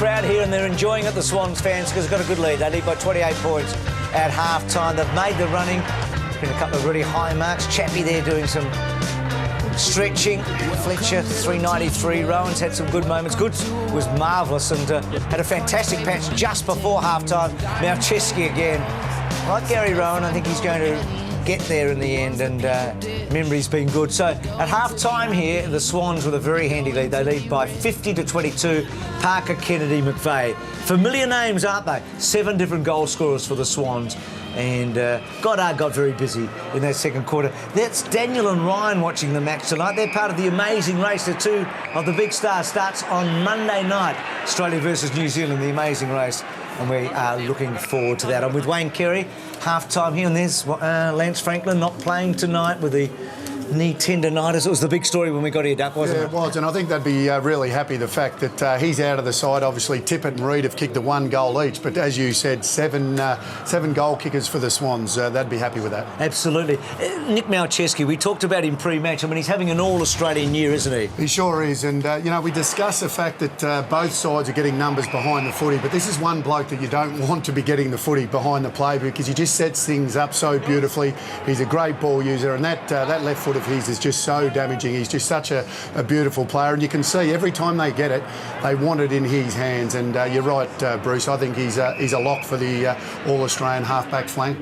crowd here, and they're enjoying it, the Swans fans, because they've got a good lead. They lead by 28 points at half-time. They've made the running. Been a couple of really high marks. Chappie there doing some stretching. Fletcher, 393. Rowan's had some good moments. Goods was marvellous and had a fantastic patch just before half-time. Now Chesky again. Like Gary Rowan, I think he's going to get there in the end, and memory's been good. So at half-time here, the Swans with a very handy lead. They lead by 50 to 22. Parker, Kennedy, McVeigh. Familiar names, aren't they? 7 different goal scorers for the Swans. And Goddard got very busy in that second quarter. That's Daniel and Ryan watching the match tonight. They're part of the amazing race. The two of the big stars starts on Monday night. Australia versus New Zealand, the amazing race. And we are looking forward to that. I'm with Wayne Carey, half-time here, and there's Lance Franklin not playing tonight with the knee tendonitis. It was the big story when we got here, Duck, wasn't it? Yeah, it was, and I think they'd be really happy the fact that he's out of the side. Obviously, Tippett and Reid have kicked the 1 goal each, but as you said, seven goal kickers for the Swans. They'd be happy with that. Absolutely. Nick Malcheski, we talked about him pre-match. I mean, he's having an all-Australian year, isn't he? He sure is, and, you know, we discussed the fact that both sides are getting numbers behind the footy, but this is one bloke that you don't want to be getting the footy behind the play because he just sets things up so beautifully. He's a great ball user, and that left foot of his is just so damaging. He's just such a beautiful player, and you can see every time they get it, they want it in his hands. And you're right, Bruce. I think he's a lock for the All-Australian half-back flank.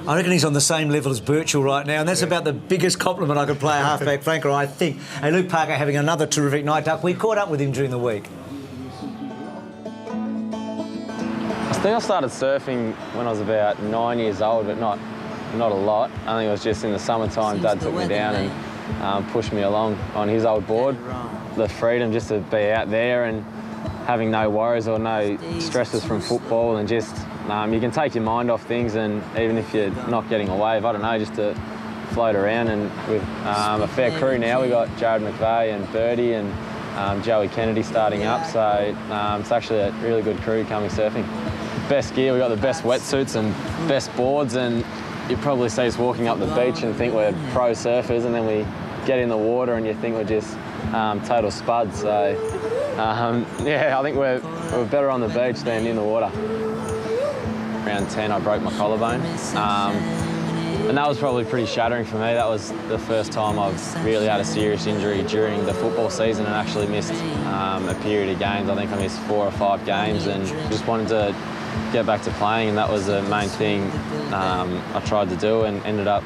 I reckon he's on the same level as Birchall right now, and that's about the biggest compliment I could play a half-back flanker, I think. Hey, Luke Parker having another terrific night, Duck. We caught up with him during the week. I think I started surfing when I was about 9 years old, but not a lot. I think it was just in the summertime. Dad took me down and pushed me along on his old board. The freedom just to be out there and having no worries or no stresses from football, and just you can take your mind off things, and even if you're not getting a wave, I don't know, just to float around. And with a fair crew now, we got Jared McVeigh and Birdie and Joey Kennedy starting up, so it's actually a really good crew coming surfing. Best gear, we got the best wetsuits and best boards, and you probably see us walking up the beach and think we're pro surfers, and then we get in the water and you think we're just total spuds. So yeah, I think we're better on the beach than in the water. Around 10, I broke my collarbone, and that was probably pretty shattering for me. That was the first time I've really had a serious injury during the football season and actually missed a period of games. I think I missed 4 or 5 games, and just wanted to get back to playing, and that was the main thing I tried to do, and ended up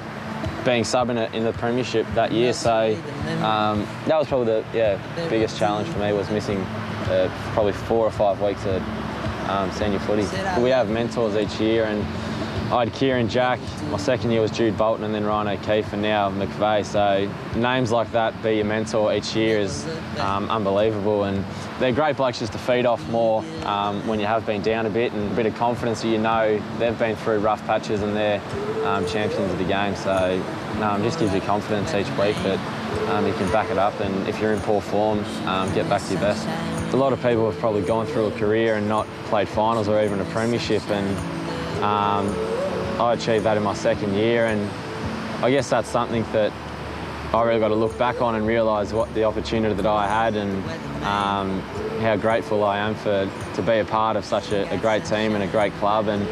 being sub in the premiership that year. So that was probably the biggest challenge for me, was missing probably 4 or 5 weeks of senior footy. We have mentors each year, and I had Kieran Jack. My second year was Jude Bolton, and then Ryan O'Keefe, and now McVeigh. So names like that be your mentor each year is unbelievable, and they're great blokes just to feed off more when you have been down a bit, and a bit of confidence that you know they've been through rough patches and they're champions of the game. So just gives you confidence each week that you can back it up, and if you're in poor form, get back to your best. A lot of people have probably gone through a career and not played finals or even a premiership, and I achieved that in my second year, and I guess that's something that I really got to look back on and realise what the opportunity that I had, and how grateful I am to be a part of such a great team and a great club. And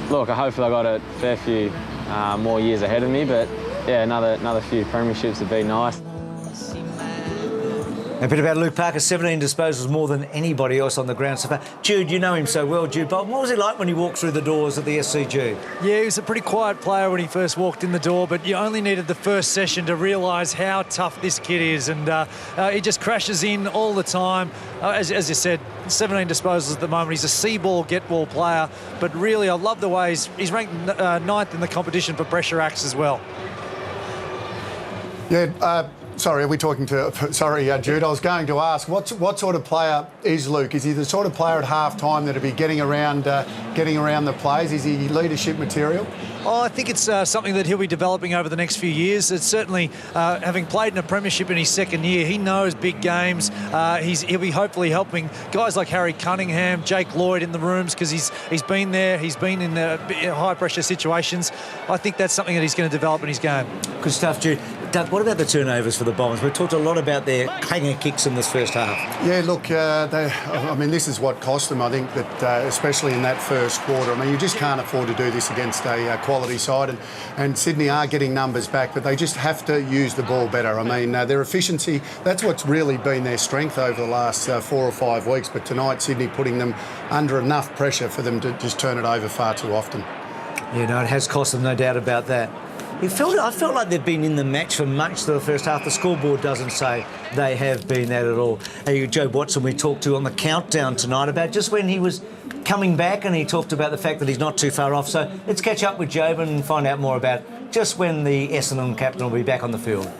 look, hopefully I got a fair few more years ahead of me, but yeah, another few premierships would be nice. A bit about Luke Parker, 17 disposals more than anybody else on the ground so far. Jude, you know him so well, Jude Bolton. What was it like when he walked through the doors at the SCG? Yeah, he was a pretty quiet player when he first walked in the door, but you only needed the first session to realise how tough this kid is, and he just crashes in all the time. As you said, 17 disposals at the moment. He's a see-ball, get-ball player, but really I love the way he's ranked 9th in the competition for pressure acts as well. Yeah, sorry, are we talking to... Sorry, Jude, I was going to ask, what sort of player is Luke? Is he the sort of player at half-time that'll be getting around the plays? Is he leadership material? Oh, I think it's something that he'll be developing over the next few years. It's certainly, having played in a premiership in his second year, he knows big games. He'll be hopefully helping guys like Harry Cunningham, Jake Lloyd in the rooms, because he's been there, he's been in high-pressure situations. I think that's something that he's going to develop in his game. Good stuff, Jude. Doug, what about the turnovers for the Bombers? We've talked a lot about their hanger kicks in this first half. Yeah, look, this is what cost them, I think, that especially in that first quarter. I mean, you just can't afford to do this against a quality side, and Sydney are getting numbers back, but they just have to use the ball better. I mean, their efficiency, that's what's really been their strength over the last 4 or 5 weeks, but tonight Sydney putting them under enough pressure for them to just turn it over far too often. Yeah, no, it has cost them, no doubt about that. I felt like they've been in the match for much of the first half. The scoreboard doesn't say they have been that at all. Joe Watson we talked to on the countdown tonight about just when he was coming back, and he talked about the fact that he's not too far off. So let's catch up with Joe and find out more about just when the Essendon captain will be back on the field. One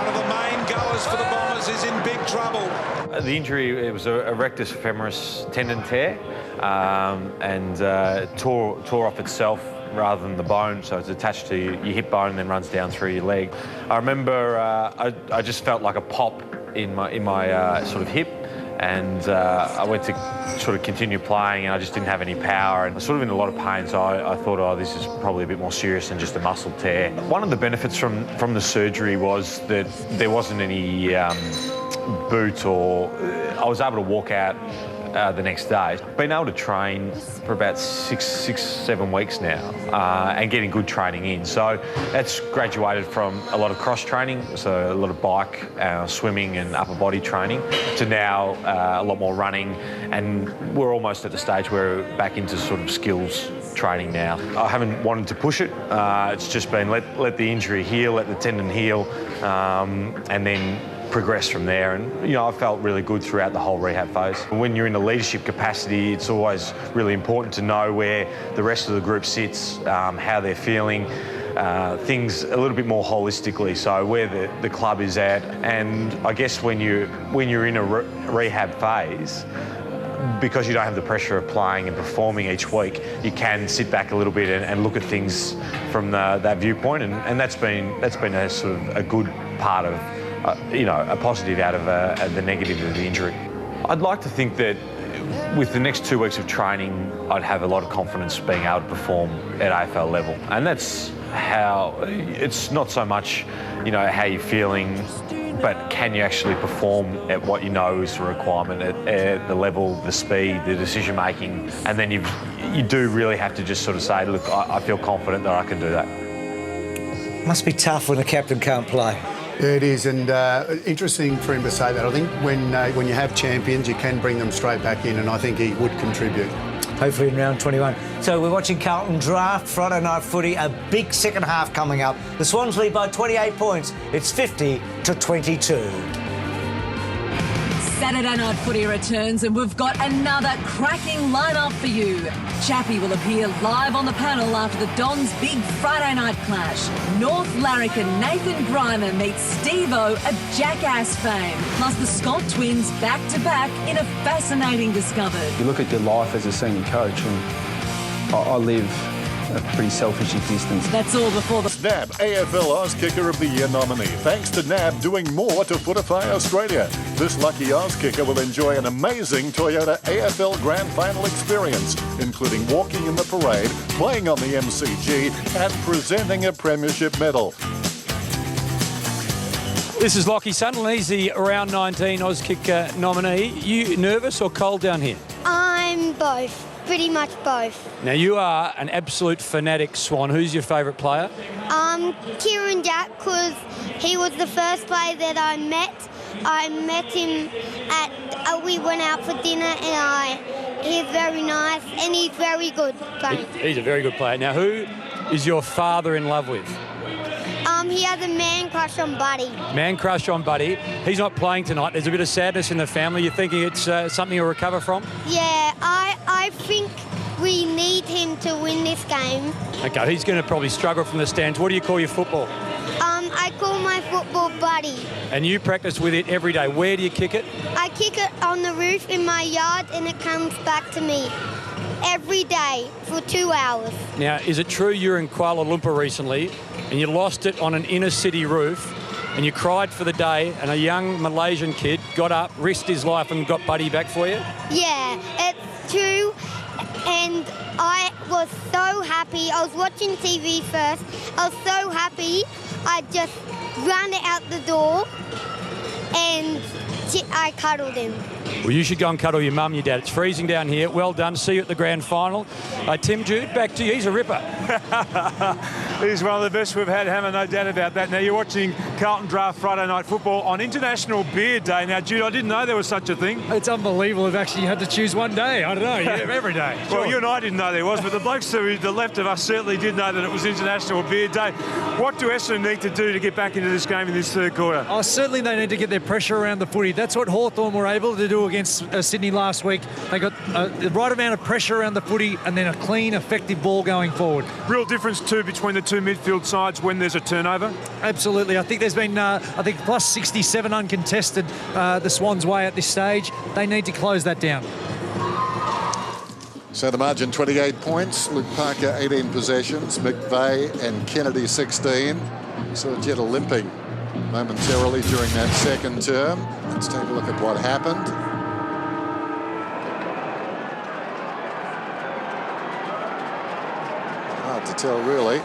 of the main goers for the Bombers is in big trouble. The injury, it was a rectus femoris tendon tear, and tore off itself rather than the bone, so it's attached to your hip bone and then runs down through your leg. I remember I just felt like a pop in my sort of hip, and I went to sort of continue playing, and I just didn't have any power, and I was sort of in a lot of pain, so I thought, oh, this is probably a bit more serious than just a muscle tear. One of the benefits from the surgery was that there wasn't any boot, or I was able to walk out the next day. Been able to train for about 6-7 weeks now, and getting good training in. So that's graduated from a lot of cross training, so a lot of bike, swimming and upper body training, to now a lot more running, and we're almost at the stage where we're back into sort of skills training now. I haven't wanted to push it. It's just been let the injury heal, let the tendon heal, and then progress from there. And I felt really good throughout the whole rehab phase. When you're in a leadership capacity, it's always really important to know where the rest of the group sits, how they're feeling, things a little bit more holistically, so where the club is at. And I guess when you're in a rehab phase, because you don't have the pressure of playing and performing each week, you can sit back a little bit and look at things from that viewpoint, and that's been a sort of a good part of a positive out of the negative of the injury. I'd like to think that with the next 2 weeks of training, I'd have a lot of confidence being able to perform at AFL level. And that's how, it's not so much, how you're feeling, but can you actually perform at what you know is the requirement, at the level, the speed, the decision making. And then you do really have to just sort of say, look, I feel confident that I can do that. Must be tough when the captain can't play. Yeah, it is, and interesting for him to say that. I think when you have champions, you can bring them straight back in, and I think he would contribute. Hopefully in round 21. So we're watching Carlton draft Friday night footy, a big second half coming up. The Swans lead by 28 points. It's 50-22. Saturday night footy returns, and we've got another cracking lineup for you. Chappie will appear live on the panel after the Dons' big Friday night clash. North Larrikin Nathan Grimer meets Steve-O of Jackass fame. Plus the Scott twins back-to-back in a fascinating discovered. You look at your life as a senior coach, and I live a pretty selfish existence. That's all before the NAB AFL Oz Kicker of the Year nominee, thanks to NAB doing more to fortify Australia. This lucky Oz Kicker will enjoy an amazing Toyota AFL Grand Final experience, including walking in the parade, playing on the MCG and presenting a premiership medal. This is Lockie Sunderland. He's the round 19 Oz Kicker nominee. You nervous or cold down here? I'm both. Pretty much both. Now, you are an absolute fanatic Swan. Who's your favourite player? Kieran Jack, because he was the first player that I met. I met him we went out for dinner, and he's very nice, and he's very good. He's a very good player. Now, who is your father in love with? He has a man crush on Buddy. Man crush on Buddy. He's not playing tonight. There's a bit of sadness in the family. You're thinking it's something you'll recover from? Yeah, I think we need him to win this game. Okay, he's going to probably struggle from the stands. What do you call your football? I call my football Buddy. And you practice with it every day. Where do you kick it? I kick it on the roof in my yard, and it comes back to me every day for 2 hours. Now, is it true you were in Kuala Lumpur recently and you lost it on an inner city roof and you cried for the day, and a young Malaysian kid got up, risked his life and got Buddy back for you? Yeah, it's true. and I was so happy. I was watching TV first. I was so happy. I just ran it out the door and I cuddled him. Well, you should go and cuddle your mum, your dad. It's freezing down here. Well done. See you at the grand final. Tim Jude, back to you. He's a ripper. He's one of the best we've had, Hammer, no doubt about that. Now, you're watching Carlton Draft Friday Night Football on International Beer Day. Now, Jude, I didn't know there was such a thing. It's unbelievable. We've actually had to choose one day. I don't know, every day. Well, you and I didn't know there was, but the blokes to the left of us certainly did know that it was International Beer Day. What do Essendon need to do to get back into this game in this third quarter? Oh, certainly they need to get their pressure around the footy. That's what Hawthorn were able to do against Sydney last week. They got the right amount of pressure around the footy and then a clean, effective ball going forward. Real difference, too, between the two midfield sides when there's a turnover? Absolutely. I think there's been, plus 67 uncontested the Swans' way at this stage. They need to close that down. So the margin 28 points. Luke Parker 18 possessions. McVeigh and Kennedy 16. So Jetta limping momentarily during that second term. Let's take a look at what happened. Hard to tell really.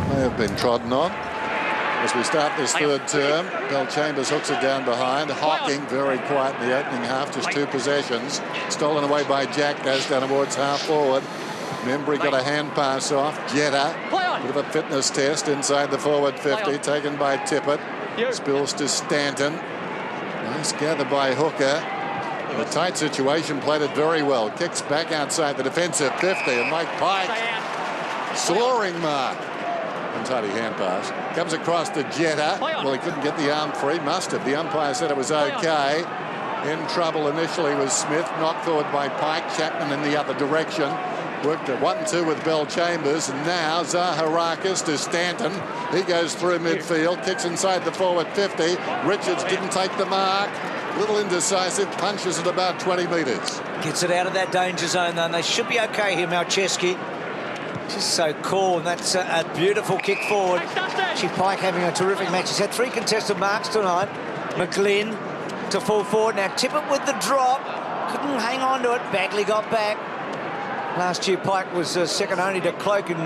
May have been trodden on. As we start this third term, Bell Chambers hooks it down behind. Hawking very quiet in the opening half, just 2 possessions. Stolen away by Jack, goes down towards half forward. Membry got a hand pass off. Jetta, bit of a fitness test inside the forward 50, taken by Tippett. Spills to Stanton. Nice gather by Hooker. In a tight situation, played it very well. Kicks back outside the defensive 50, and Mike Pike, soaring mark. Untidy hand pass. Comes across to Jetta. Well, he couldn't get the arm free. Must have. The umpire said it was okay. In trouble initially was Smith. Knocked forward by Pike. Chapman in the other direction. Worked at 1-2 with Bell Chambers. And now Zaharakis to Stanton. He goes through midfield. Kicks inside the forward 50. Richards didn't take the mark. Little indecisive. Punches at about 20 metres. Gets it out of that danger zone, though. And they should be okay here, Malcheski. Just so cool, and that's a beautiful kick forward. Actually, Pike having a terrific match. He's had 3 contested marks tonight. McGlynn to full forward. Now Tippett with the drop. Couldn't hang on to it. Bagley got back. Last year, Pike was second only to Cloak in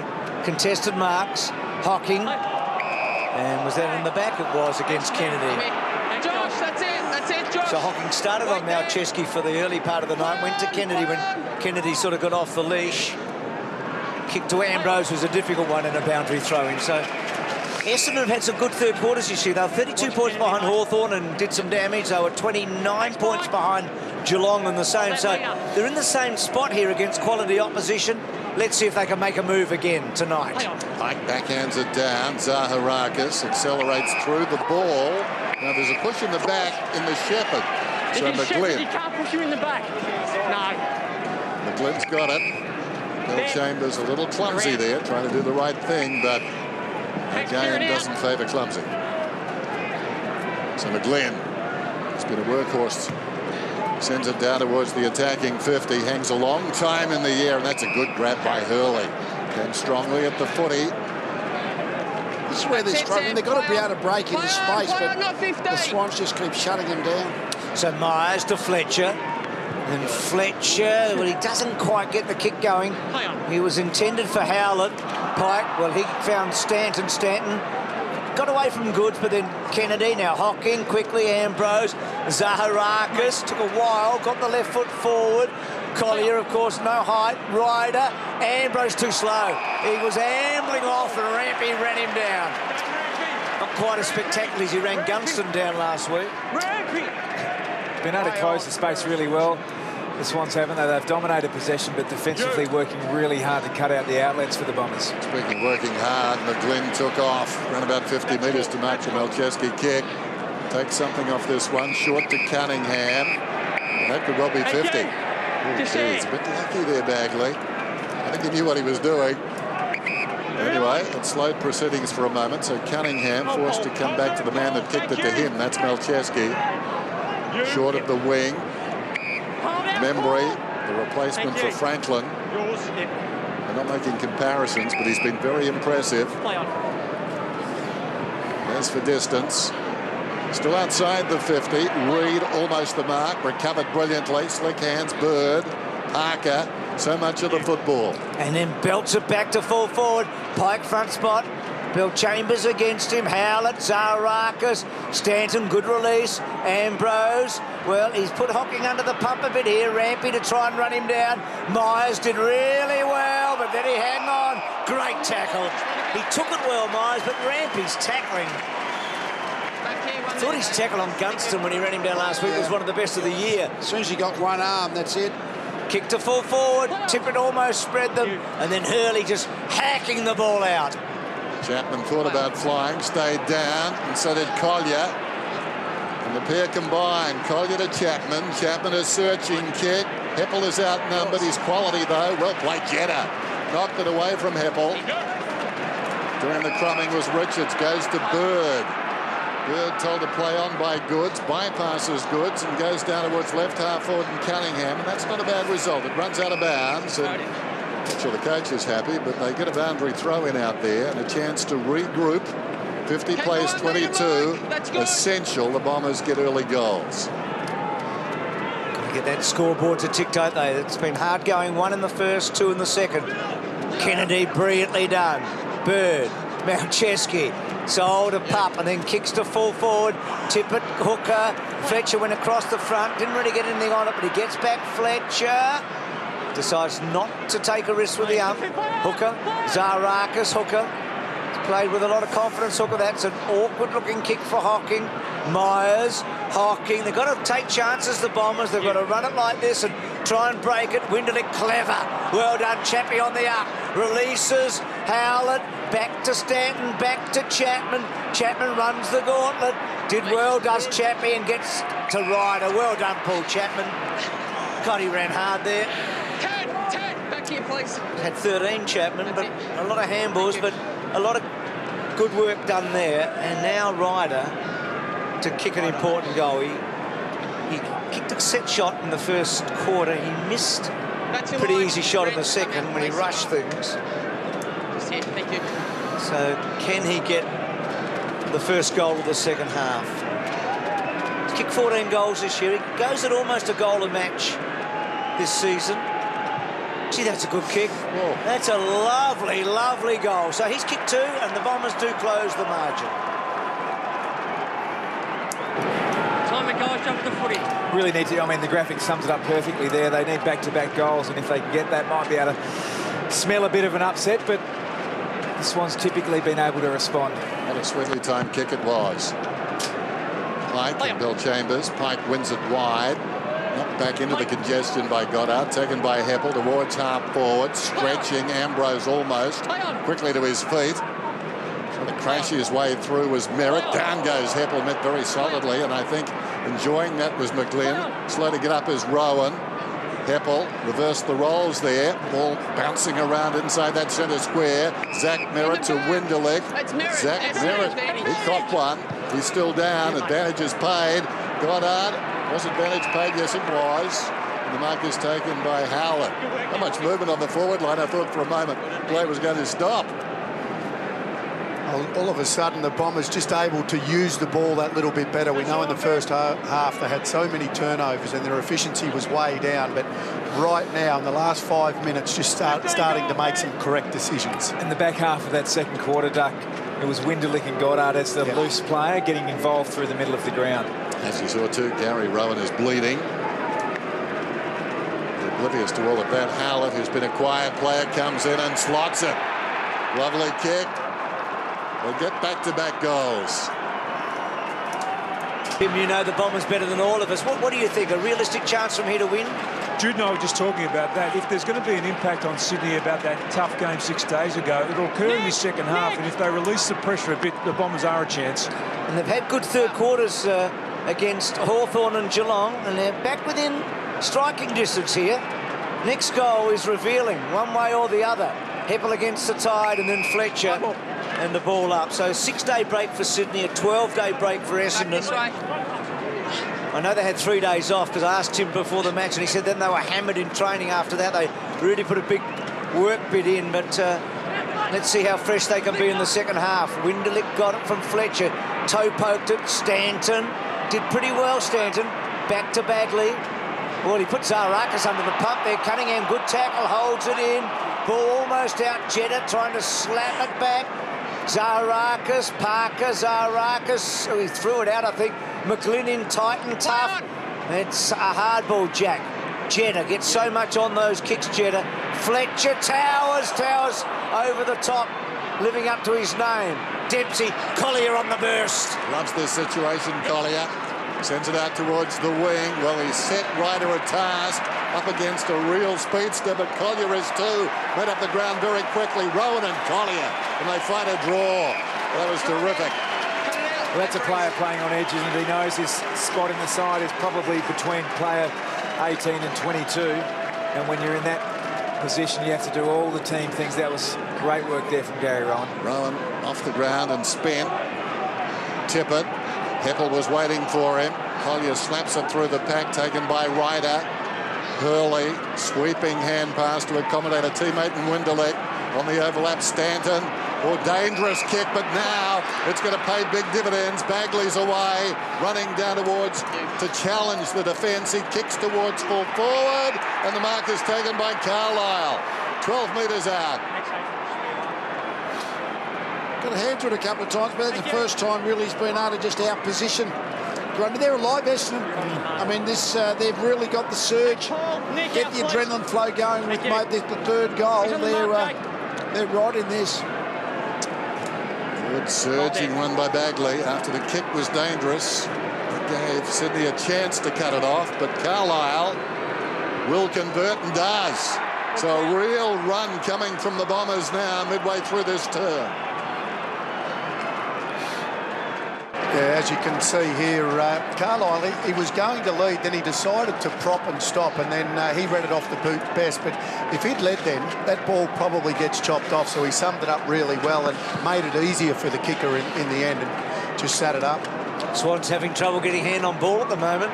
contested marks. Hocking. And was that in the back? It was against Kennedy. Josh, that's it, Josh. So Hocking started on Malcheski for the early part of the night. Went to Kennedy when Kennedy sort of got off the leash. Kick to Ambrose was a difficult one in a boundary throw-in. So Essendon have had some good third quarters this year. They were 32 points behind Hawthorn and did some damage. They were 29 points behind Geelong in the same. So they're in the same spot here against quality opposition. Let's see if they can make a move again tonight. Pike backhands it down. Zaharakis accelerates through the ball. Now there's a push in the back in the Shepherd. So McGlynn. He can't push you in the back. No. McGlynn's got it. Bill Chambers a little clumsy there, trying to do the right thing, but the game doesn't favour clumsy. So McGlynn has been a workhorse. Sends it down towards the attacking 50. Hangs a long time in the air, and that's a good grab by Hurley. Came strongly at the footy. This is where they're struggling. They've got to be able to break into space, but the Swans just keep shutting them down. So Myers to Fletcher. And Fletcher, well, he doesn't quite get the kick going. He was intended for Howlett. Pike, well, he found Stanton. Stanton got away from Goods, but then Kennedy. Now Hocking, quickly Ambrose. Zaharakis took a while, got the left foot forward. Collier, of course, no height. Ryder, Ambrose too slow. He was ambling off and Rampy ran him down. Not quite as spectacular as he ran Gunston down last week. Been able to close the space really well. The Swans haven't they? They've dominated possession, but defensively working really hard to cut out the outlets for the Bombers. Speaking of working hard, McGlynn took off, ran about 50 metres to match a Malcheski kick. Takes something off this one, short to Cunningham. And that could well be 50. It's a bit lucky there, Bagley. I think he knew what he was doing. Anyway, it slowed proceedings for a moment, so Cunningham forced to come back to the man that kicked it to him. That's Malcheski. Short of the wing. Membry, the replacement for Franklin. They're not making comparisons, but he's been very impressive. As for distance, still outside the 50. Reid almost the mark, recovered brilliantly. Slick hands, Bird. Parker so much of the football. And then belts it back to full forward. Pike front spot. Bill Chambers against him. Howlett, Zarakis, Stanton, good release. Ambrose, well, he's put Hocking under the pump a bit here. Rampy to try and run him down. Myers did really well, but then he hung on. Great tackle. He took it well, Myers, but Rampy's tackling. I thought his tackle on Gunston when he ran him down last week was one of the best of the year. As soon as he got one arm, that's it. Kick to full forward. Tippett almost spread them. And then Hurley just hacking the ball out. Chapman thought about flying, stayed down, and so did Collier. And the pair combined. Collier to Chapman. Chapman a searching kick. Heppel is outnumbered. He's quality, though. Well played, Jetta. Knocked it away from Heppel. During the crumbing was Richards. Goes to Bird. Bird told to play on by Goods. Bypasses Goods and goes down towards left half forward and Cunningham. And that's not a bad result. It runs out of bounds. And I'm sure the coach is happy, but they get a boundary throw in out there and a chance to regroup. 50 plays 22. Essential the Bombers get early goals. Got to get that scoreboard to tick, don't they? It's been hard going. 1 in the first, 2 in the second. Kennedy brilliantly done. Bird, Malcheski, sold a pup and then kicks to full forward. Tippett, Hooker, Fletcher went across the front. Didn't really get anything on it, but he gets back. Fletcher decides not to take a risk with the ump. Hooker, Zarakis, Hooker. He's played with a lot of confidence, Hooker. That's an awkward-looking kick for Hocking. Myers, Hocking. They've got to take chances, the Bombers. They've got to run it like this and try and break it. Winderlich, clever. Well done, Chappie on the up. Releases, Howlett, back to Stanton, back to Chapman. Chapman runs the gauntlet. Did well, does Chappie, and gets to Ryder. Well done, Paul Chapman. God, he ran hard there. Back to you, please. Had 13, Chapman, but a lot of handballs, but a lot of good work done there. And now Ryder to kick an important goal. He kicked a set shot in the first quarter. He missed a pretty easy shot in the second when he rushed things. Thank you. So can he get the first goal of the second half? He's kicked 14 goals this year. He goes at almost a goal a match this season. Gee, that's a good kick. Whoa. That's a lovely, lovely goal. So he's kicked 2, and the Bombers do close the margin. Time it, guys, jump the footy. Really need to, I mean, the graphic sums it up perfectly there. They need back-to-back goals, and if they can get that, might be able to smell a bit of an upset, but the Swans typically been able to respond. What a sweetly timed kick it was. Pike and Bill Chambers. Pike wins it wide. Knocked back into the congestion by Goddard. Taken by Heppel towards half forward. Stretching. Ambrose almost. Quickly to his feet. Trying to crash his way through was Merritt. Down goes Heppel. Met very solidly. And I think enjoying that was McGlynn. Slow to get up is Rowan. Heppel reversed the rolls there. Ball bouncing around inside that centre square. Zach Merritt to Winderlich. Zach Merritt, he caught one. He's still down. Advantage is paid. Goddard, was advantage paid? Yes, it was. And the mark is taken by Howlett. Not much movement on the forward line. I thought for a moment play was going to stop. All of a sudden, the Bombers just able to use the ball that little bit better. We know in the first half they had so many turnovers and their efficiency was way down. But right now, in the last 5 minutes, just starting to make some correct decisions. In the back half of that second quarter, Duck, it was Winderlich and Goddard as the loose player getting involved through the middle of the ground. As you saw too, Gary Rowan is bleeding. Oblivious to all of that. Howlett, who's been a quiet player, comes in and slots it. Lovely kick. We'll get back-to-back goals. Tim, you know the Bombers better than all of us. What do you think? A realistic chance from here to win? Jude and I were just talking about that. If there's going to be an impact on Sydney about that tough game 6 days ago, it'll occur in the second half. And if they release the pressure a bit, the Bombers are a chance. And they've had good third quarters against Hawthorn and Geelong, and they're back within striking distance here. Next goal is revealing, one way or the other. Heppel against the Tide, and then Fletcher and the ball up. So 6-day break for Sydney, a 12-day break for Essendon. I know they had 3 days off because I asked him before the match and he said then they were hammered in training after that. They really put a big work bit in, but let's see how fresh they can be in the second half. Winderlich got it from Fletcher. Toe poked it. Stanton did pretty well, Stanton. Back to Bagley. Well, he puts Zaharakis under the pump there. Cunningham, good tackle, holds it in. Ball almost out. Jeddah trying to slap it back. Zaharakis, Parker, Zaharakis. Oh, he threw it out, I think. McGlynn tight and tough. It's a hard ball, Jack. Jeddah gets so much on those kicks, Jeddah. Fletcher, Towers over the top, living up to his name. Dempsey, Collier on the burst. Loves this situation, Collier. Sends it out towards the wing. Well, he's set right to a task up against a real speedster, but Collier is too. Went up the ground very quickly. Rowan and Collier, and they find a draw. That was terrific. Well, that's a player playing on edges, and he knows his spot in the side is probably between player 18 and 22. And when you're in that position, you have to do all the team things. That was great work there from Gary Rowan. Rowan off the ground and spent. Tippett. Heppel was waiting for him. Collier slaps it through the pack, taken by Ryder. Hurley, sweeping hand pass to accommodate a teammate in Winderlich. On the overlap, Stanton. Oh, dangerous kick, but now it's going to pay big dividends. Bagley's away, running down towards to challenge the defence. He kicks towards full forward, and the mark is taken by Carlisle. 12 metres out. Got a hand to it a couple of times, but that's the first time really he's been able to just outposition Grundy. They're alive, Essendon. I mean, this they've really got the surge, get the adrenaline flow going with the third goal. They're right in this. Good surging one by Bagley after the kick was dangerous. It gave Sydney a chance to cut it off, but Carlisle will convert and does. So a real run coming from the Bombers now midway through this term. Yeah, as you can see here, Carlisle, he was going to lead, then he decided to prop and stop, and then he read it off the boot best. But if he'd led then, that ball probably gets chopped off, so he summed it up really well and made it easier for the kicker in the end and just sat it up. Swans having trouble getting hand on ball at the moment.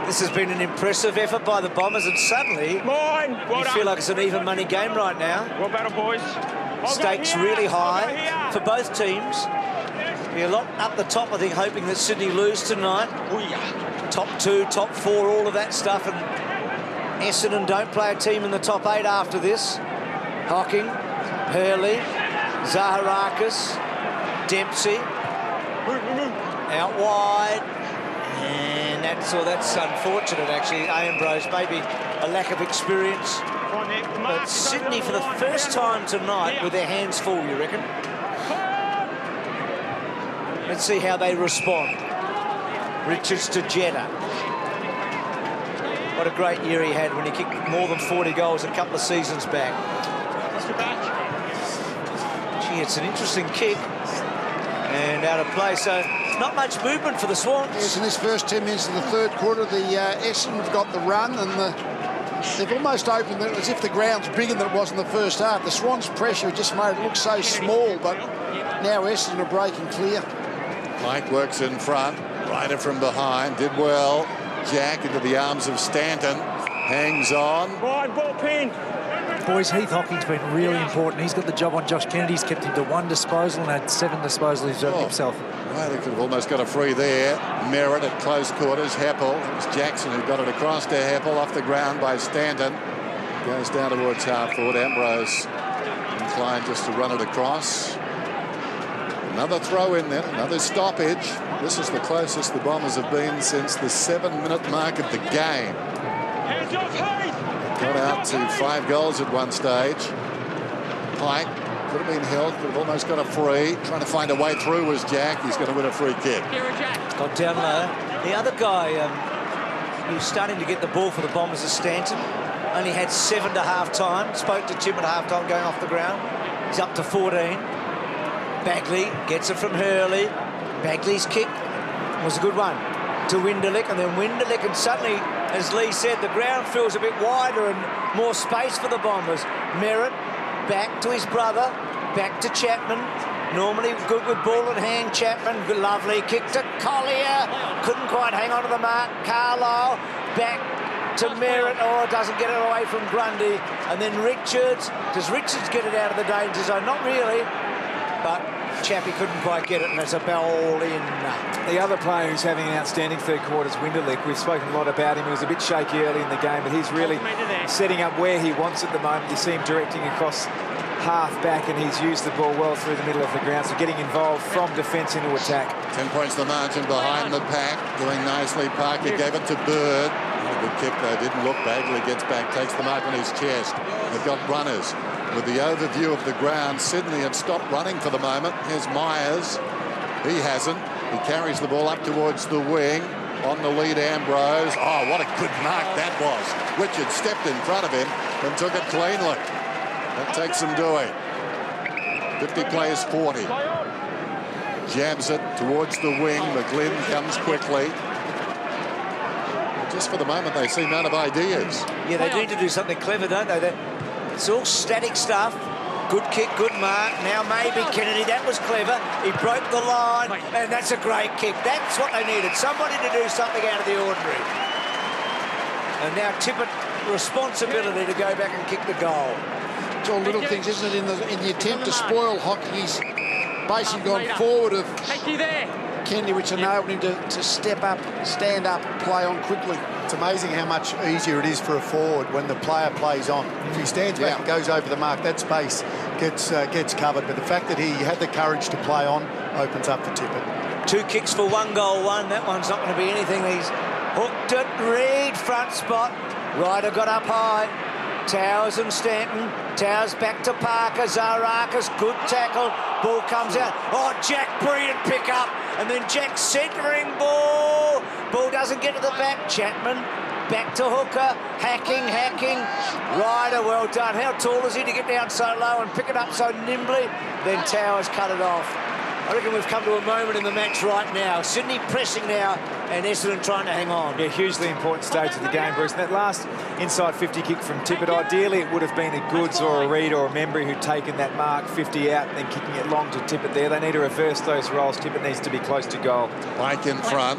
This has been an impressive effort by the Bombers, and suddenly you feel like it's an even money game right now. Well battle, boys. Stakes really high for both teams. Be a lot up the top, I think, hoping that Sydney lose tonight. Top 2, top 4, all of that stuff. And Essendon don't play a team in the top 8 after this. Hocking, Hurley, Zaharakis, Dempsey. Out wide. And that's unfortunate, actually. Ambrose, maybe a lack of experience. But Sydney, for the first time tonight, with their hands full, you reckon? Let's see how they respond. Richards to Jeddah. What a great year he had when he kicked more than 40 goals a couple of seasons back. Gee, it's an interesting kick. And out of play, so not much movement for the Swans. Yes, in this first 10 minutes of the third quarter, the Essendon have got the run, and they've almost opened it as if the ground's bigger than it was in the first half. The Swans' pressure just made it look so small, but now Essendon are breaking clear. Mike works in front, Ryder from behind, did well. Jack into the arms of Stanton, hangs on. Wide ball pin. Boys, Heath Hocking's been really important. He's got the job on Josh Kennedy. He's kept him to 1 disposal and had 7 disposals himself. Ryder could have almost got a free there. Merritt at close quarters. Heppel. It was Jackson who got it across to Heppel, off the ground by Stanton. Goes down towards half forward. Ambrose inclined just to run it across. Another throw in then, another stoppage. This is the closest the Bombers have been since the 7-minute mark of the game. Got out to 5 goals at one stage. Pike could have been held, could have almost got a free. Trying to find a way through was Jack. He's going to win a free kick. Got down low. The other guy who's starting to get the ball for the Bombers is Stanton. Only had 7 to half-time. Spoke to Tim at half-time going off the ground. He's up to 14. Bagley gets it from Hurley. Bagley's kick was a good one to Winderlich, and then Winderlich, and suddenly, as Lee said, the ground feels a bit wider and more space for the Bombers. Merritt back to his brother, back to Chapman. Normally good with ball in hand. Chapman, lovely kick to Collier. Couldn't quite hang on to the mark. Carlisle back to Merritt. Oh, doesn't get it away from Grundy. And then Richards. Does Richards get it out of the danger zone? Not really. But Chappie couldn't quite get it, and it's a ball in. The other player who's having an outstanding third quarter is Winderlick. We've spoken a lot about him. He was a bit shaky early in the game, but he's really setting up where he wants at the moment. You see him directing across half back, and he's used the ball well through the middle of the ground, so getting involved from defence into attack. 10 points the margin behind the pack. Doing nicely. Parker gave it to Bird. A good kick though, didn't look. Bagley gets back, takes the mark on his chest. They've got runners. With the overview of the ground, Sydney have stopped running for the moment. Here's Myers. He hasn't. He carries the ball up towards the wing. On the lead, Ambrose. Oh, what a good mark that was. Richard stepped in front of him and took it cleanly. That takes some doing. 50 plays 40. Jabs it towards the wing. McGlynn comes quickly. Just for the moment, they seem out of ideas. Yeah, they need to do something clever, don't they? It's all static stuff. Good kick, good mark. Now maybe Kennedy. That was clever. He broke the line, and that's a great kick. That's what they needed. Somebody to do something out of the ordinary. And now Tippett, responsibility to go back and kick the goal. It's all little things, isn't it, in the attempt to spoil hockey. He's basically gone forward of Kennedy, which enabled him to step up, stand up, play on quickly. It's amazing how much easier it is for a forward when the player plays on. If he stands back and goes over the mark, that space gets covered. But the fact that he had the courage to play on opens up for Tippett. 2 kicks for 1 goal, 1. That one's not going to be anything. He's hooked it. Reed, front spot. Ryder got up high. Towers and Stanton. Towers back to Parker. Zarakis, good tackle. Ball comes out. Oh, Jack, brilliant pick up. And then Jack centering ball. Ball doesn't get to the back. Chapman back to Hooker. Hacking. Ryder, well done. How tall is he to get down so low and pick it up so nimbly? Then Towers cut it off. I reckon we've come to a moment in the match right now. Sydney pressing now, and Essendon trying to hang on. Yeah, hugely important stage of the game, Bruce. And that last inside 50 kick from Tippett, ideally it would have been a Goods or a Reid or a Membry who'd taken that mark 50 out and then kicking it long to Tippett there. They need to reverse those roles. Tippett needs to be close to goal. Pike in front,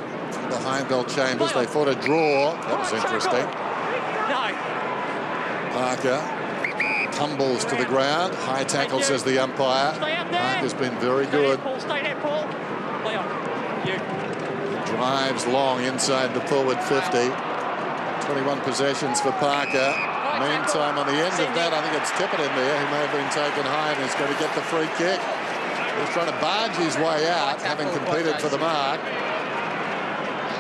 behind Bell Chambers. They fought a draw. That was interesting. Parker tumbles to the ground. High tackle, says the umpire. Parker's been very good. Drives long inside the forward 50. 21 possessions for Parker. Meantime, on the end of that, I think it's Tippett in there. He may have been taken high and he's going to get the free kick. He's trying to barge his way out, having competed for the mark.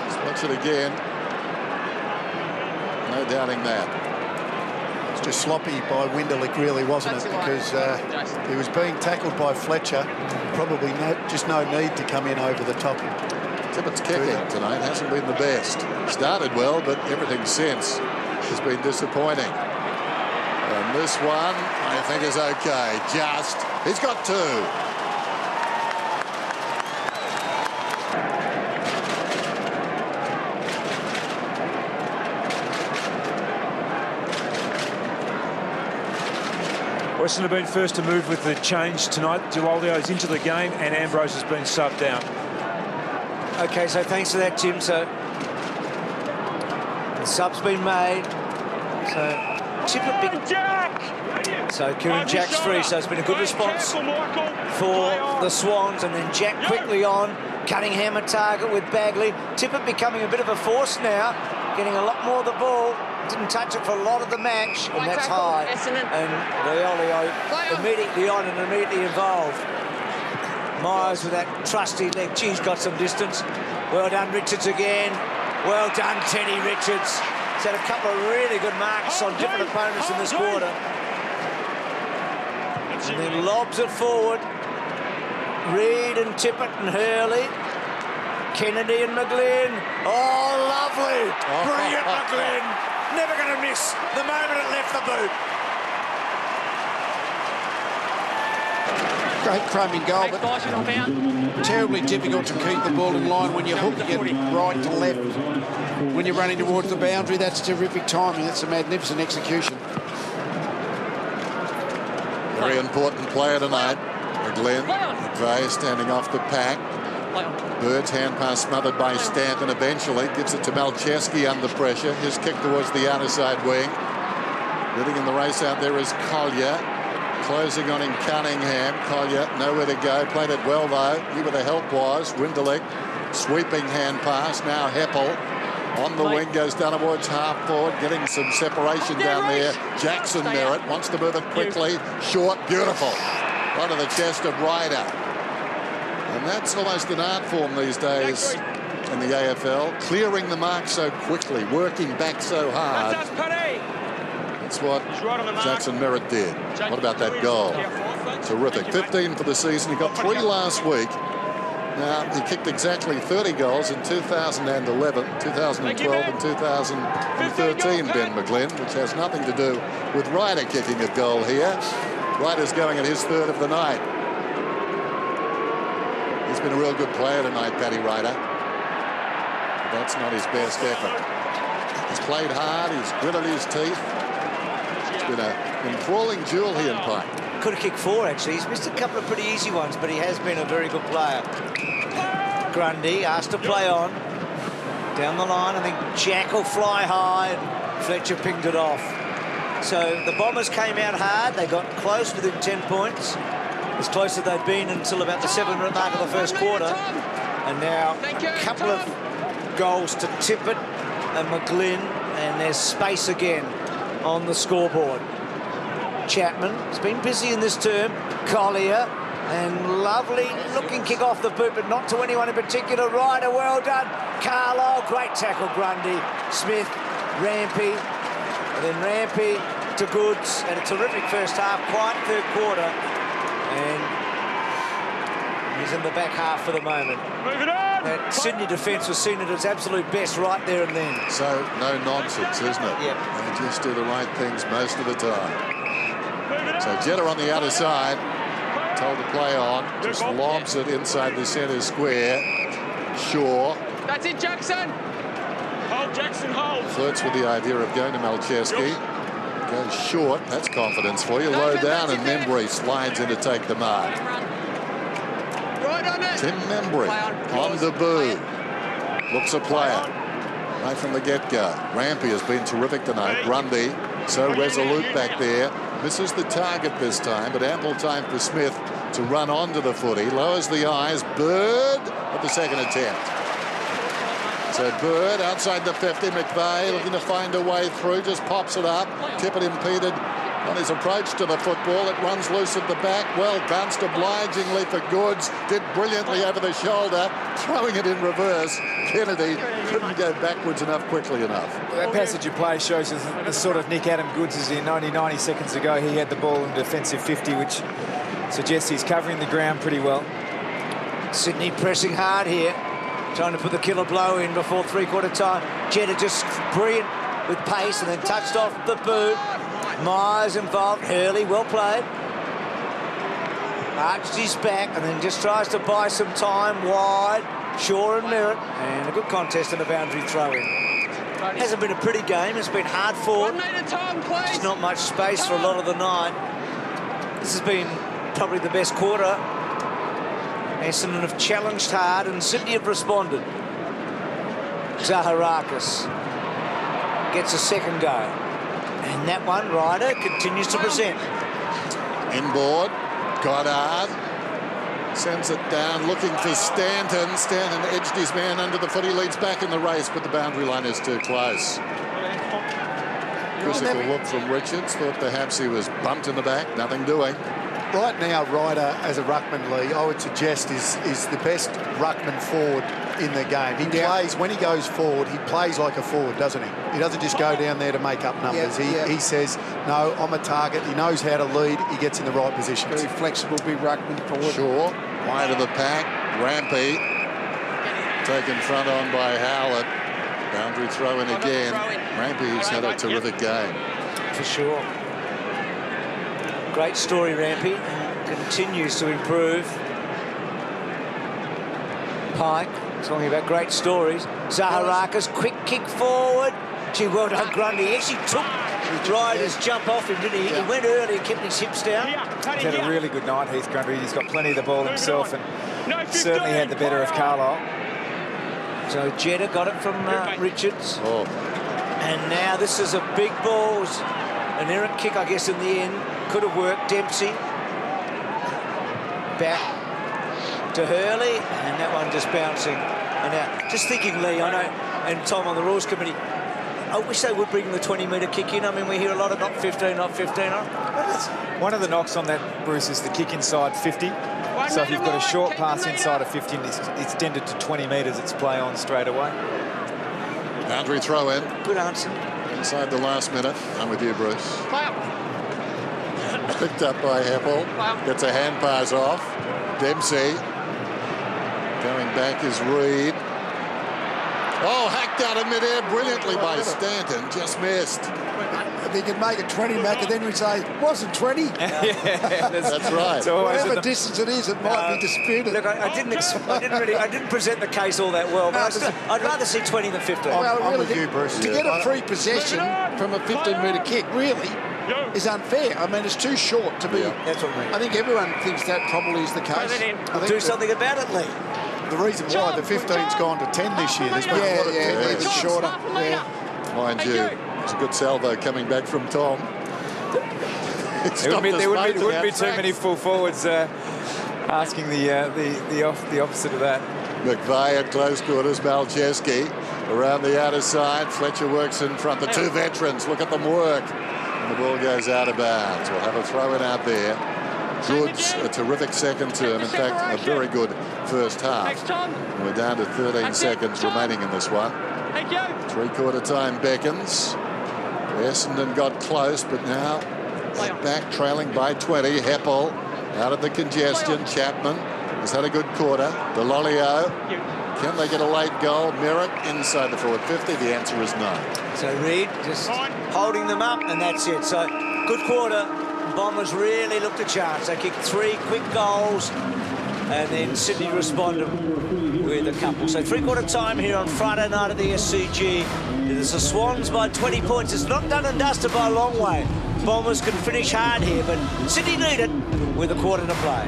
Let's watch it again. No doubting that. Just sloppy by Winderlick, really, wasn't it? Because he was being tackled by Fletcher. Probably just no need to come in over the top. Tippett's kicking tonight hasn't been the best. Started well, but everything since has been disappointing. And this one, I think, is okay. He's got 2. Western have been first to move with the change tonight. Giraldio's into the game and Ambrose has been subbed down. OK, so thanks for that, Tim. So the sub's been made. So Tippett. So Kieran Jack's free, so it's been a good response for the Swans. And then Jack quickly on, Cunningham a target with Bagley. Tippett becoming a bit of a force now, getting a lot more of the ball. Didn't touch it for a lot of the match, and that's high. And Leolio immediately on and immediately involved. Myers with that trusty leg. He's got some distance. Well done, Richards again. Well done, Teddy Richards. He's had a couple of really good marks on different opponents in this quarter. And then lobs it forward. Reid and Tippett and Hurley. Kennedy and McGlynn. Oh, lovely. Brilliant McGlynn. Never going to miss the moment it left the boot. Great crumb in goal, but terribly difficult to keep the ball in line when you hook it right to left. When you're running towards the boundary, that's terrific timing. That's a magnificent execution. Very important player tonight. McGlynn, McVeigh standing off the pack. Bird's hand pass smothered by Stanton eventually. Gives it to Malcheski under pressure. His kick towards the outer side wing. Leading in the race out there is Collier. Closing on him, Cunningham. Collier, nowhere to go. Played it well, though. Knew where the help was. Winderlich, sweeping hand pass. Now Heppel on the wing, goes down towards half forward, getting some separation down there. Jackson Merritt wants to move it quickly. Short, beautiful. Onto the chest of Ryder. And that's almost an art form these days in the AFL. Clearing the mark so quickly, working back so hard. That's what Jackson Merritt did. What about that goal? Terrific. 15 for the season. He got 3 last week. Now, he kicked exactly 30 goals in 2011, 2012 and 2013, Ben McGlynn, which has nothing to do with Ryder kicking a goal here. Ryder's going at his 3rd of the night. He's been a real good player tonight, Paddy Ryder. But that's not his best effort. He's played hard. He's gritted his teeth. It's been an enthralling duel here in Pike. Could have kicked 4, actually. He's missed a couple of pretty easy ones, but he has been a very good player. Grundy asked to play on. Down the line, I think Jack will fly high, and Fletcher pinged it off. So the Bombers came out hard. They got close within 10 points. As close as they've been until about the 7-minute mark of the first quarter. And now a couple of goals to Tippett and McGlynn, and there's space again on the scoreboard. Chapman has been busy in this term. Collier, and lovely looking kick off the boot, but not to anyone in particular. Ryder, well done. Carlisle, great tackle, Grundy. Smith, Rampy, and then Rampy to Goods, and a terrific first half, quiet third quarter, and he's in the back half for the moment. Moving on. That Sydney defence was seen at its absolute best right there and then. So no nonsense, isn't it? Yep. They just do the right things most of the time. So Jetta on the other side, told to play on, just lobs it inside the centre square. Shaw. That's it, Jackson. Hold, Jackson, hold. Flirts with the idea of going to Malcheski. Goes short, that's confidence for you. Low down, and Membry slides in to take the mark. Right on it. Tim Membry on debut. Looks a player. Right from the get-go. Rampy has been terrific tonight. Grundy, so resolute back there. Misses the target this time, but ample time for Smith to run onto the footy. Lowers the eyes. Bird at the second attempt. So Bird outside the 50. McVeigh looking to find a way through. Just pops it up. Tippett impeded on his approach to the football. It runs loose at the back. Well bounced obligingly for Goods. Did brilliantly over the shoulder. Throwing it in reverse. Kennedy couldn't go backwards enough quickly enough. That passage of play shows us the sort of Nick Adam Goods is in. Only 90 seconds ago he had the ball in defensive 50, which suggests he's covering the ground pretty well. Sydney pressing hard here, trying to put the killer blow in before three-quarter time. Jetta just brilliant with pace, and then touched off the boot. Myers involved. Hurley, well played. Arched his back and then just tries to buy some time wide. Shaw and Merritt, and a good contest and a boundary throw-in. Hasn't been a pretty game. It's been hard fought. 1 minute time, please. There's not much space for a lot of the night. This has been probably the best quarter. Essendon have challenged hard, and Sydney have responded. Zaharakis gets a second go. And that one, Ryder continues to present. Inboard, Goddard sends it down, looking for Stanton. Stanton edged his man under the foot. He leads back in the race, but the boundary line is too close. Quizzical look from Richards. Thought perhaps he was bumped in the back. Nothing doing. Right now, Ryder as a ruckman, Lee, I would suggest is the best ruckman forward in the game. He plays, when he goes forward, he plays like a forward, doesn't he? He doesn't just go down there to make up numbers. He says, no, I'm a target. He knows how to lead. He gets in the right positions. Very flexible, big ruckman forward. Shaw, wide of the pack. Rampy taken front on by Howlett. Boundary throw in again. Rampy's had a terrific game. For sure. Great story, Rampy. Continues to improve. Pike talking about great stories. Zaharakis, quick kick forward. Gee, well done, Grundy. He actually took Ryder's jump off him, didn't he? He went early and kept his hips down. He's had a really good night, Heath Grundy. He's got plenty of the ball himself and certainly had the better of Carlisle. So Jetta got it from Richards. And now this is a big balls. An errant kick, I guess, in the end. could have worked. Dempsey back to Hurley, and that one just bouncing. And now, just thinking, Lee, I know, and Tom on the Rules Committee, I wish they would bring the 20-metre kick in. I mean, we hear a lot of not 15, not 15. One of the knocks on that, Bruce, is the kick inside 50. So if you've got a short pass inside of 50 and it's extended to 20 metres, it's play on straight away. Boundary throw in. Good answer. Inside the last minute. I'm with you, Bruce. Picked up by Heppel. Gets a hand pass off. Dempsey. Going back is Reed. Oh, hacked out of midair brilliantly by Stanton. Just missed. If he could make it 20, Mac, and then we'd say, it wasn't 20. That's right. So whatever distance it is, it might be disputed. Look, I didn't present the case all that well, but I'd rather see 20 than 15. Well, I'm really, with you, Bruce. to get a free possession from a 15-metre kick, really, is unfair. I mean, it's too short to be. That's what I mean. I think everyone thinks that probably is the case. Do something about it, Lee. The reason why the 15's gone to 10 this year, there's been a lot of 10 even shorter. Mind you, it's a good salvo coming back from Tom. There wouldn't be too many full forwards asking the opposite of that. McVeigh at close quarters, Malcheski around the outer side. Fletcher works in front. The two veterans, look at them work. And the ball goes out of bounds. We'll have a throw in out there. Goods, a terrific second term. In fact, a very good first half. We're down to 13 seconds remaining in this one. Three-quarter time beckons. Essendon got close, but now back trailing by 20. Heppel out of the congestion. Chapman has had a good quarter. Delolio. Can they get a late goal? Merritt inside the forward 50. The answer is no. So Reed just holding them up, and that's it. So good quarter. Bombers really looked a chance. They kicked 3 quick goals, and then Sydney responded with a couple. So three-quarter time here on Friday night at the SCG. It is the Swans by 20 points. It's not done and dusted by a long way. Bombers can finish hard here, but Sydney need it with a quarter to play.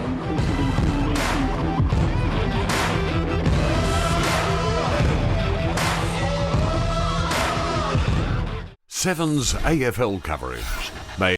Seven's AFL coverage.